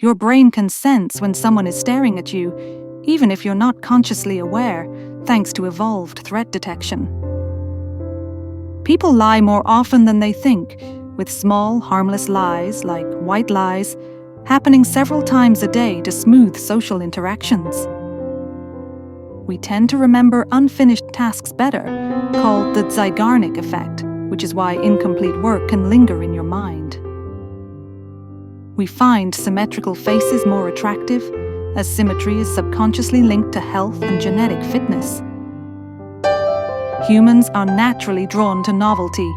Your brain can sense when someone is staring at you, even if you're not consciously aware, thanks to evolved threat detection. People lie more often than they think, with small, harmless lies, like white lies, happening several times a day to smooth social interactions. We tend to remember unfinished tasks better, called the Zeigarnik effect, which is why incomplete work can linger in your mind. We find symmetrical faces more attractive, as symmetry is subconsciously linked to health and genetic fitness. Humans are naturally drawn to novelty,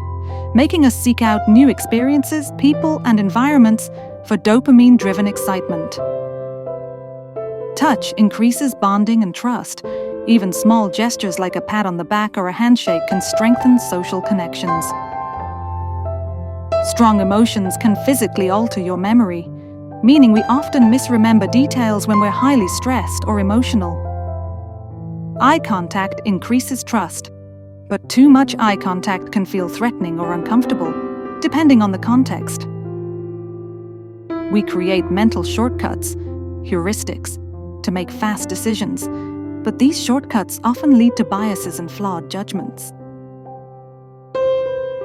making us seek out new experiences, people, and environments for dopamine-driven excitement. Touch increases bonding and trust. Even small gestures like a pat on the back or a handshake can strengthen social connections. Strong emotions can physically alter your memory, meaning we often misremember details when we're highly stressed or emotional. Eye contact increases trust, but too much eye contact can feel threatening or uncomfortable, depending on the context. We create mental shortcuts, heuristics, to make fast decisions, but these shortcuts often lead to biases and flawed judgments.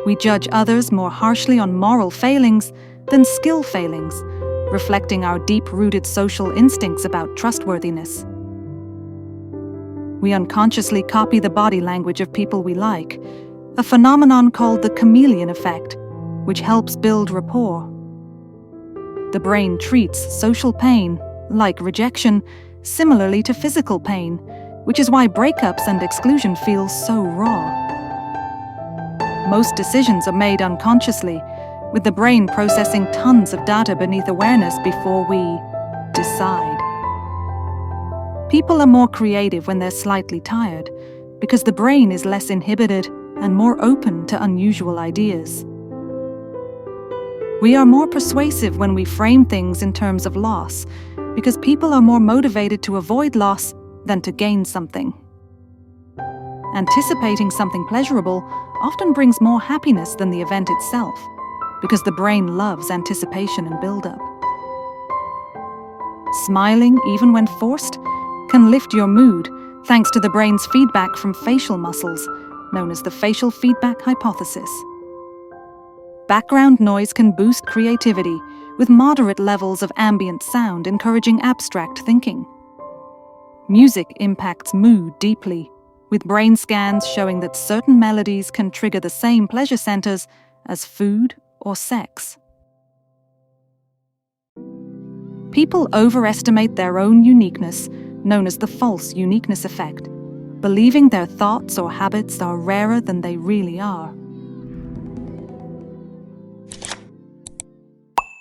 We judge others more harshly on moral failings than skill failings, reflecting our deep-rooted social instincts about trustworthiness. We unconsciously copy the body language of people we like, a phenomenon called the chameleon effect, which helps build rapport. The brain treats social pain, like rejection, similarly to physical pain, which is why breakups and exclusion feel so raw. Most decisions are made unconsciously, with the brain processing tons of data beneath awareness before we decide. People are more creative when they're slightly tired, because the brain is less inhibited and more open to unusual ideas. We are more persuasive when we frame things in terms of loss, because people are more motivated to avoid loss than to gain something. Anticipating something pleasurable often brings more happiness than the event itself, because the brain loves anticipation and build-up. Smiling, even when forced, can lift your mood thanks to the brain's feedback from facial muscles, known as the facial feedback hypothesis. Background noise can boost creativity, with moderate levels of ambient sound encouraging abstract thinking. Music impacts mood deeply, with brain scans showing that certain melodies can trigger the same pleasure centers as food or sex. People overestimate their own uniqueness, known as the false uniqueness effect, believing their thoughts or habits are rarer than they really are.